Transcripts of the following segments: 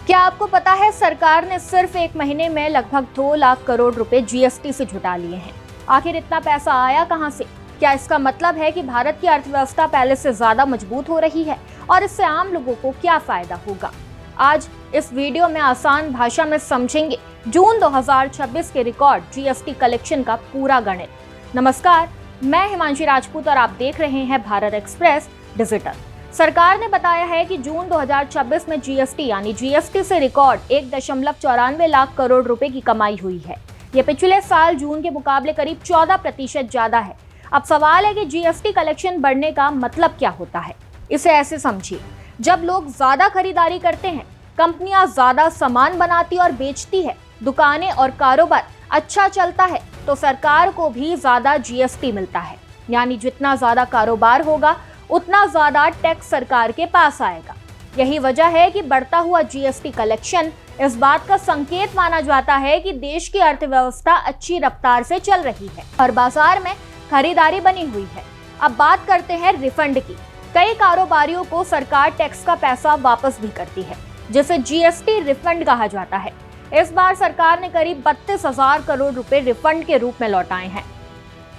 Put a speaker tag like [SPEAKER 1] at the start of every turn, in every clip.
[SPEAKER 1] क्या आपको पता है सरकार ने सिर्फ एक महीने में लगभग 2 लाख करोड़ रुपए जीएसटी से जुटा लिए हैं। आखिर इतना पैसा आया कहां से? क्या इसका मतलब है कि भारत की अर्थव्यवस्था पहले से ज्यादा मजबूत हो रही है और इससे आम लोगों को क्या फायदा होगा? आज इस वीडियो में आसान भाषा में समझेंगे जून 2026 के रिकॉर्ड जीएसटी कलेक्शन का पूरा गणित। नमस्कार, मैं हिमांशी राजपूत और आप देख रहे हैं भारत एक्सप्रेस डिजिटल। सरकार ने बताया है कि जून 2026 में जीएसटी से रिकॉर्ड 1.94 लाख करोड़ रुपए की कमाई हुई है। ये पिछले साल जून के मुकाबले करीब 14% ज्यादा है। अब सवाल है कि जीएसटी कलेक्शन बढ़ने का मतलब क्या होता है। इसे ऐसे समझिए, जब लोग ज्यादा खरीदारी करते हैं, कंपनियां ज्यादा सामान बनाती और बेचती है, दुकानें और कारोबार अच्छा चलता है, तो सरकार को भी ज्यादा जीएसटी मिलता है। यानी जितना ज्यादा कारोबार होगा उतना ज्यादा टैक्स सरकार के पास आएगा। यही वजह है कि बढ़ता हुआ जीएसटी कलेक्शन इस बात का संकेत माना जाता है कि देश की अर्थव्यवस्था अच्छी रफ्तार से चल रही है और बाजार में खरीदारी बनी हुई है। अब बात करते हैं रिफंड की। कई कारोबारियों को सरकार टैक्स का पैसा वापस भी करती है, जिसे जीएसटी रिफंड कहा जाता है। इस बार सरकार ने करीब 32,000 करोड़ रुपए रिफंड के रूप में लौटाए हैं।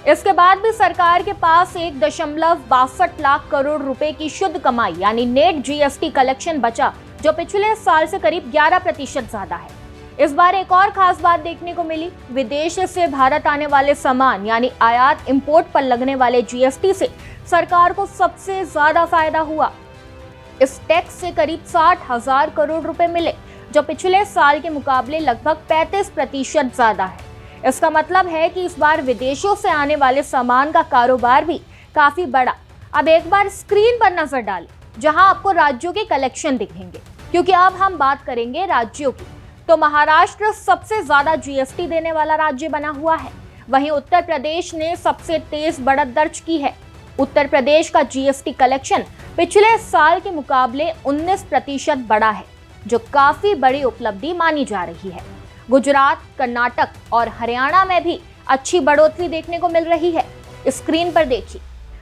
[SPEAKER 1] इसके बाद भी सरकार के पास 1.62 लाख करोड़ रुपए की शुद्ध कमाई यानी नेट जीएसटी कलेक्शन बचा, जो पिछले साल से करीब 11% ज्यादा है। इस बार एक और खास बात देखने को मिली। विदेश से भारत आने वाले सामान यानी आयात इंपोर्ट पर लगने वाले जीएसटी से सरकार को सबसे ज्यादा फायदा हुआ। इस टैक्स से करीब 60,000 करोड़ रुपए मिले, जो पिछले साल के मुकाबले लगभग 35% ज्यादा है। इसका मतलब है कि इस बार विदेशों से आने वाले सामान का कारोबार भी काफी बड़ा। अब एक बार स्क्रीन पर नजर डालें, जहां आपको राज्यों के कलेक्शन दिखेंगे, क्योंकि अब हम बात करेंगे राज्यों की। तो महाराष्ट्र सबसे ज्यादा जीएसटी देने वाला राज्य बना हुआ है। वहीं उत्तर प्रदेश ने सबसे तेज बढ़त दर्ज की है। उत्तर प्रदेश का जीएसटी कलेक्शन पिछले साल के मुकाबले 19% बढ़ा है, जो काफी बड़ी उपलब्धि मानी जा रही है। गुजरात, कर्नाटक और हरियाणा में भी अच्छी बढ़ोतरी देखने को मिल रही है। स्क्रीन पर देखिए।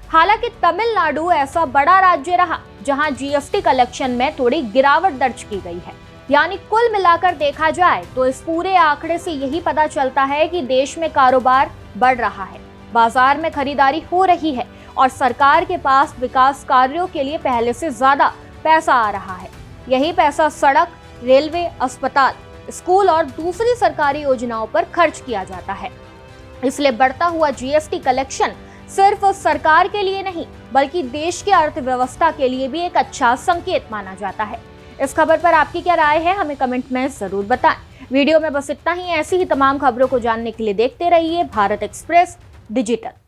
[SPEAKER 1] हालांकि तमिलनाडु ऐसा बड़ा राज्य रहा जहां जीएसटी कलेक्शन में थोड़ी गिरावट दर्ज की गई है। यानी कुल मिलाकर देखा जाए तो इस पूरे आंकड़े से यही पता चलता है कि देश में कारोबार बढ़ रहा है, बाजार में खरीदारी हो रही है और सरकार के पास विकास कार्यों के लिए पहले से ज्यादा पैसा आ रहा है। यही पैसा सड़क, रेलवे, अस्पताल, स्कूल और दूसरी सरकारी योजनाओं पर खर्च किया जाता है। इसलिए बढ़ता हुआ जीएसटी कलेक्शन सिर्फ सरकार के लिए नहीं, बल्कि देश की अर्थव्यवस्था के लिए भी एक अच्छा संकेत माना जाता है। इस खबर पर आपकी क्या राय है, हमें कमेंट में जरूर बताएं। वीडियो में बस इतना ही। ऐसी ही तमाम खबरों को जानने के लिए देखते रहिए भारत एक्सप्रेस डिजिटल।